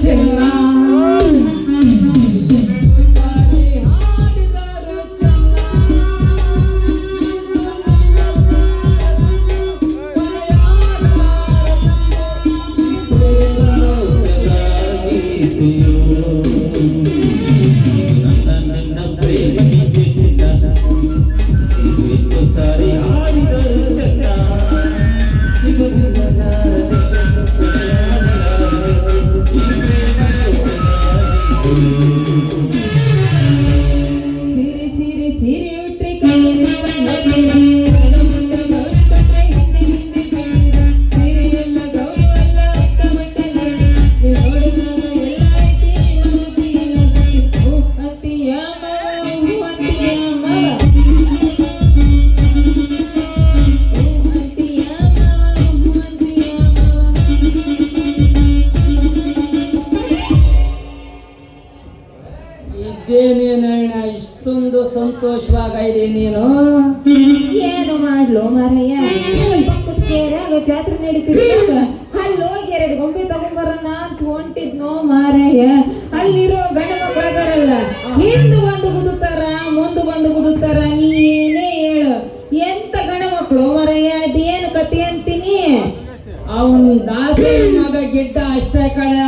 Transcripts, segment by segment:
ಚಿನ್ನ ಇದೇನೇನಣ್ಣ ಇಷ್ಟೊಂದು ಸಂತೋಷವಾಗಿದೆ ನೀನು? ಏನು ಮಾಡ್ಲು ಮಾರಯ್ಯ, ಜಾತ್ರೆ ನಡೀತಿದ್ದಾಗ ಅಲ್ಲಿ ಹೋಗಿ 2 ಗೊಂಬೆ ತಗೊಂಡ್ಬರೋಣ ಅಂತ ಹೊಂಟಿದ್ನೋ ಮಾರಯ್ಯ. ಅಲ್ಲಿರೋ ಗಂಡ ಮಕ್ಕಳಾಗಾರಲ್ಲ, ಹಿಂದೆ ಬಂದು ಗುಡುತ್ತಾರ, ಮುಂದೆ ಬಂದು ಗುಡುತ್ತಾರ. ನೀನೇ ಹೇಳು, ಎಂತ ಗಂಡ ಮಕ್ಕಳು ಮಾರಯ್ಯ, ಅದೇನು ಕತೆ ಅಂತೀನಿ. ಅವನ್ ದಾಸಿ ಮಗ ಗಿಡ್ಡ ಅಷ್ಟೇ ಕಣೆ.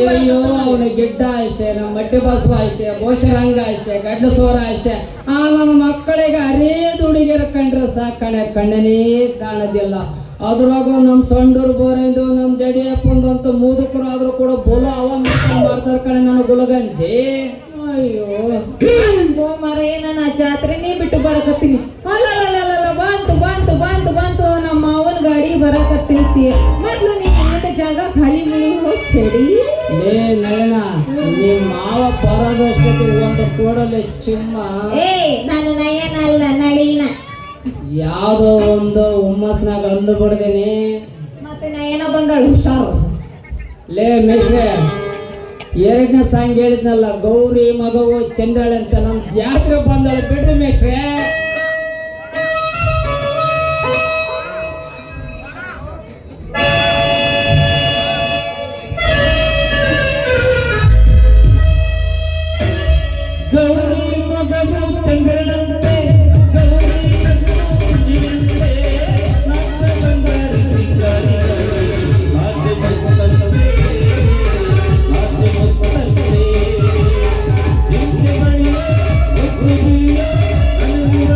ಅಯ್ಯೋ ಅವನ ಗಿಡ್ಡ ಅಷ್ಟೇ, ನಮ್ಮ ಮಟ್ಟಿ ಬಸವ ಅಷ್ಟೇ, ಬೋಷರಂಗ ಅಷ್ಟೇ, ಗಡ್ಡ ಸೋರ ಅಷ್ಟೇ. ನನ್ನ ಮಕ್ಕಳಿಗೆ ಅರೇದು ಹುಡುಗಿಯರ ಕಂಡ್ರೆ ಸಾಕಣೆ, ಕಣ್ಣನೇ ಕಾಣೋದಿಲ್ಲ. ಅದ್ರಾಗೂ ನಮ್ಮ ಸೊಂಡೂರು ಬೋರಿಂದು ನಮ್ಮ ಜಡಿಯಪ್ಪಂದಂತೂ ಮುದುಕರು ಆದ್ರೂ ಕೂಡ ಬೋಲು ಅವ ಮಾಡ್ತಾರೆ ಕಣೆ ನನ್ನ ಗುಲಗಂಜಿ. ಅಯ್ಯೋ ಮಾರಯ್ಯ, ನಾನು ಆ ಜಾತ್ರೆನೇ ಬಿಟ್ಟು ಬರಕತ್ತೀನಿ. ಅಲ್ಲ ಬಂತು ಬಂತು ಬಂತು ಬಂತು ನಮ್ಮ ಮಾವನ ಗಾಡಿ ಬರಕತ್ತೈತಿ. ಮೊದ್ಲು ನೀನು ಜಾಗ ಖಾಲಿ ಮಾಡಿ ಹೋಗ್ಬೇಡಿ. ಲೇ ನಯನ, ನಿಮ್ಮ ಮಾವ ಬರೋದಷ್ಟಕ್ಕೆ ಒಂದು ಕೂಡಲೇ ಚಿಮ್ಮ. ನಾನು ನಯನ ಅಲ್ಲ, ನಳೀನ. ಯಾವ್ದೋ ಒಂದು ಹುಮ್ಮಸ್ನಾಗ ಅಂದು ಬಿಡ್ದೇನಿ. ಮತ್ತೆ ನಯನ ಬಂದಳು, ಹುಷಾರು. ಲೇ ಮೇಷ್ರೆ, 2ನೇ ಸಾಂಗ್ ಹೇಳಿದ್ನಲ್ಲ, ಗೌರಿ ಮಗವು ಚಂದ್ರಳೆ ಅಂತ. ನಮ್ ಜಾತ್ರೆ ಬಂದಳು ಬಿಡ್ರಿ ಮೇಷ್ರೆ. ಗೌರಿ ಮಗವು ಚಂದ್ರನಂತೆ, ಗೌರಿ ಮಗವು ಜೀವಂತೆ, ನಮ್ಮ ಬಂಗಾರಿ ಸಿಂಗಾರಿಗಳು ಮಾತೆ ಮುತ್ತಂತೆ, ಮಾತೆ ಮುತ್ತಂತೆ, ನಿತ್ಯ ಮಣಿಯ ಮುತ್ತು ಗಿಳಿಯ ಅನುಗುಣ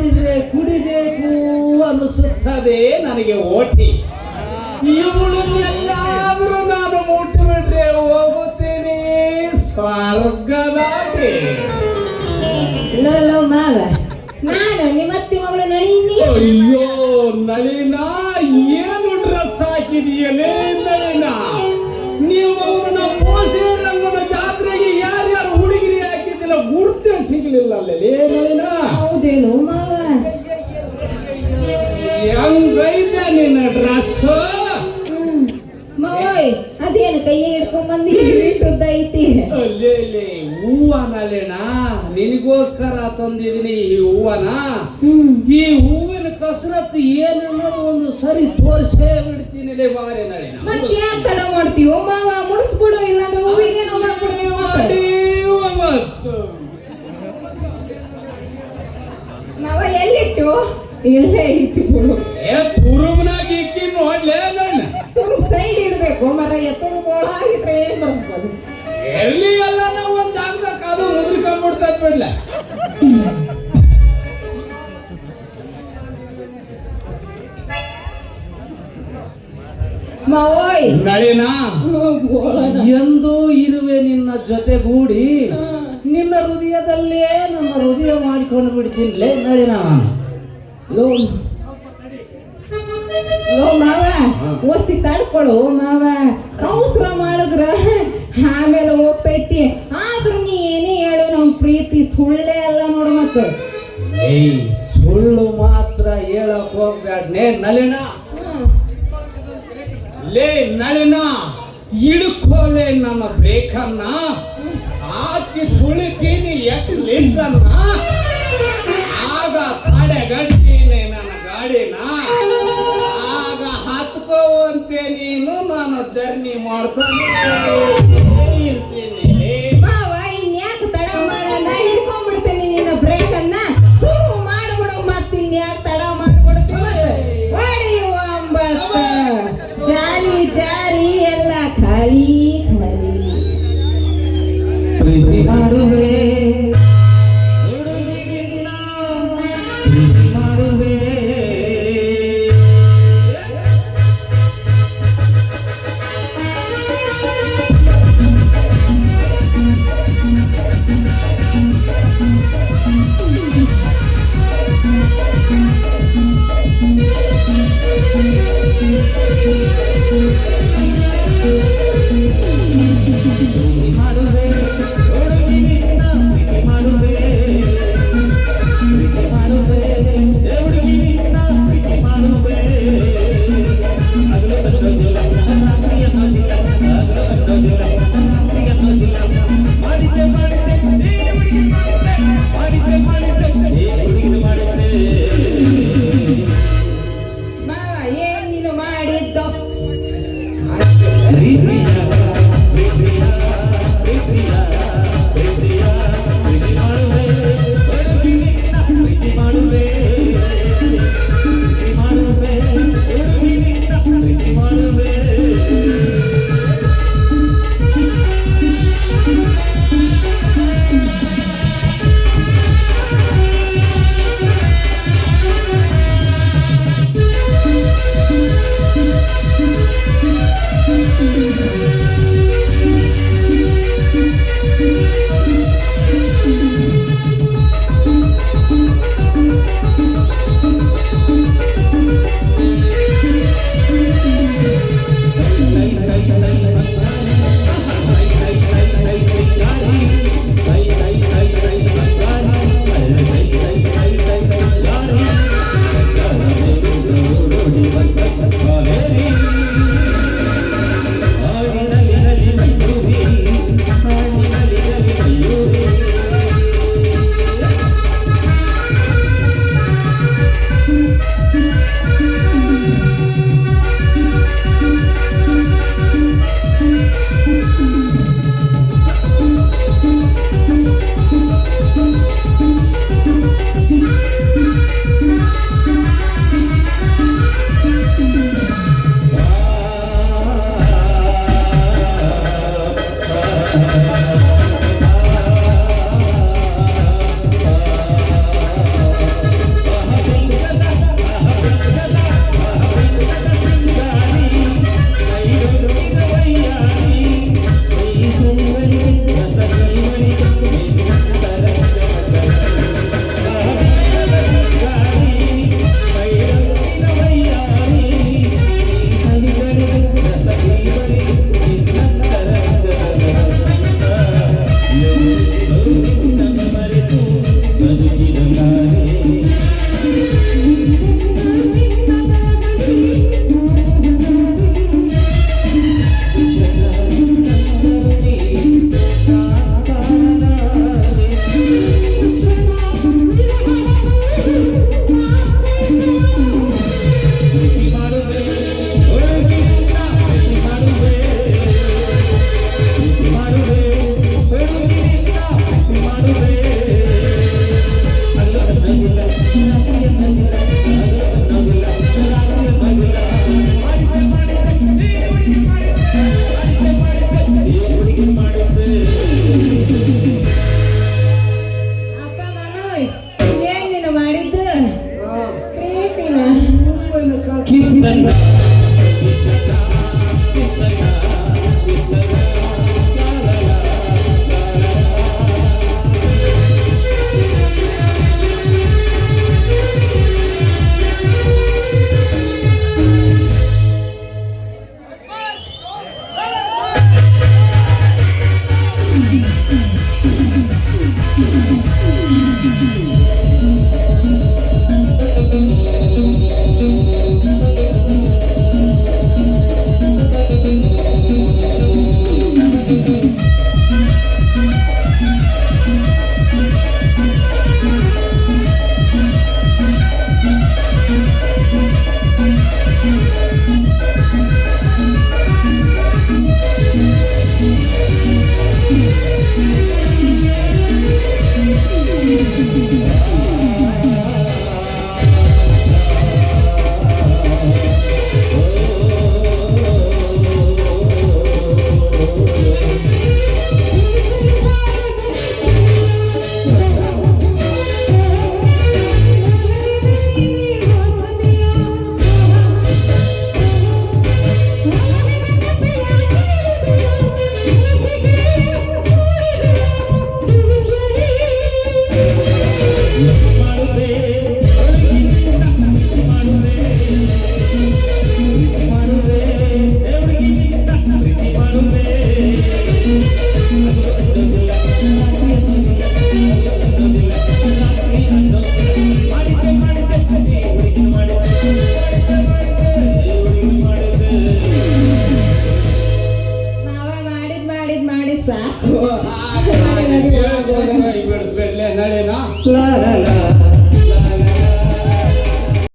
ನೋಡಿದ್ರೆ ಕುಡಿಬೇಕು ಅನಿಸುತ್ತದೆ ನನಗೆ ಓಟಿ. ಇವಳು ಎಲ್ಲಾದರೂ ನಾನು ಮುಟ್ಟಿ ಬಿಟ್ರೆ ಹೋಗುತ್ತೇನೆ ಸ್ವರ್ಗದಾಗೆ. ಲೋ ಮಾವ, ನಾನು ನಿಮ್ಮತ್ತಿ ಮಗಳು ನಳಿನಿ. ಅಯ್ಯೋ ನಳಿನ, ಏನು ಡ್ರೆಸ್ ಹಾಕಿದೀಯಲೇ ನಳಿನ? ನೀವು ಅವನ ಪೋಷರಂಗನ ಜಾತ್ರೆಗೆ ಯಾರ್ಯಾರು ಹುಡುಗಿರಿ ಹಾಕಿದ್ದಿಲ್ಲ ಗುರುತೇ ಸಿಗ್ಲಿಲ್ಲ ಅಲ್ಲೇ ನಳಿನ. ಹೌದೇನು ಮಾವ? ಹೆಂಗೈತೆ ನಿನ್ನ ಡ್ರೆಸ್? ಮಾವಯ್, ಅದೇನು ಕೈಯಾಗ ಹಿಡ್ಕೊಂಡ್ ಬಂದಿ ಇಟ್ಟುದ್ದ ಐತಿ. ಅಲ್ಲೇ ಹೂವನಲ್ಲೇನ ನಿನಗೋಸ್ಕರ ತಂದಿದ್ದೀನಿ ಈ ಹೂವನ. ಈ ಹೂವಿನ ಕಸರತ್ತು ಏನನ್ನೋದು ಒಂದು ಸರಿ ತೋರಿಸೇ ಬಿಡ್ತೀನಿ ಬಾರೆ ನಳಿನ. ಮತ್ತೆ ಯಾಕೆ ತಡ ಮಾಡ್ತೀವೋ ಮಾವ? ಮುಡಿಸ್ಬಿಡು, ಇಲ್ಲಾಂದ್ರೆ ಹೂವಿಗೆ ಮಾವ ಎಲ್ಲಿಟ್ಟು? ಎಲ್ಲೇ ಐತಿ ಬಿಡು. ತುರುಬ್ನಾಗ ಇಕ್ಕಿ ನೋಡ್ಲೇ ನನ್ನ ಸೈಡ್ ಇಡ್ಬೇಕು ಮರ ಎತ್ತರು ಗೋಳ ಇಟ್ರೆ ಏನ್ ಬರ್ತದೆ? ಎಲ್ಲಿ ಎಲ್ಲ ನಾವು ಒಂದು ಆಗ್ಬೇಕು, ಅದು ಮುದ್ರಿಕೊಂಡ್ಬಿಡ್ತದ ಬಿಡ್ಲ. ಮಾವೋಯ್ ನಳಿನ, ಎಂದು ಇರುವೆ ನಿನ್ನ ಜೊತೆಗೂಡಿ ನಿನ್ನ ಹೃದಯದಲ್ಲೇ ನನ್ನ ಹೃದಯ ಮಾಡಿಕೊಂಡು ಬಿಡ್ತೀನಿಲೇ ನಳಿನ. ಲೋ ಮಾವ, ಒತ್ತಿ ತಡ್ಕೊಳು ಮಾವ. ಅವಸರ ಮಾಡಿದ್ರ ಆಮೇಲೆ ಹೋಗ್ತೈತಿ. ಆದ್ರೂ ನೀ ಏನೇ ಹೇಳು, ನಮ್ ಪ್ರೀತಿ ಸುಳ್ಳೇ ಅಲ್ಲ ನೋಡು. ಮತ್ತೆ ಏಯ್, ಸುಳ್ಳು ಮಾತ್ರ ಹೇಳಕ್ ಹೋಗ್ಬೇಡ್ನೇ ನಳಿನ. ಲೇ ನಳಿನ, ಹಿಡ್ಕೊಳ್ಳೆ ನನ್ನ ಬ್ರೇಕನ್ನ, ಹಾಕಿ ತುಳಿತೀನಿ ಎಕ್ಸ್ಲೇಟರ್ನ, ಆಗ ತಡೆಗಟ್ತೀನಿ ನನ್ನ ಗಾಡಿನ, ಆಗ ಹತ್ಕೋವಂತೆ ನೀನು ನಾನು ಜರ್ನಿ ಮಾಡ್ತಾನೆ ಇರ್ತೀನಿ. ಮಾವ, ಇನ್ಯಾಕೆ ತಡ ಮಾಡಲ್ಲ? ಹಿಡ್ಕೊಂಡ್ಬಿಡ್ತೇನೆ ನಿನ್ನ ಬ್ರೇಕ್ ಅನ್ನ. ಸುಮ್ಮನೆ ಮಾಡ್ಬಿಡು, ಮತ್ತಿನ್ಯಾಕೆ ತಡ ಮಾಡ್ಬಿಡ್ತೀವಿ? ಹೊಡೆಯುವ ಅಂಬತ್ತ ಜಾರಿ ಜಾರಿ ಎಲ್ಲ ಖಾಲಿ ಖಾಲಿ. ಪ್ರೀತಿ ಮಾಡುವೆ ಹುಡುಗಿಗಿನ್ನ ಪ್ರೀತಿ ಮಾಡುವೆ. ಕಿಸನ ಮಾವ ಮಾಡಿದ್ ಸಾಕು ಬಿಡ್ಲೆ ನಡೆನಾ ಲಾ ಲಾ ಲಾ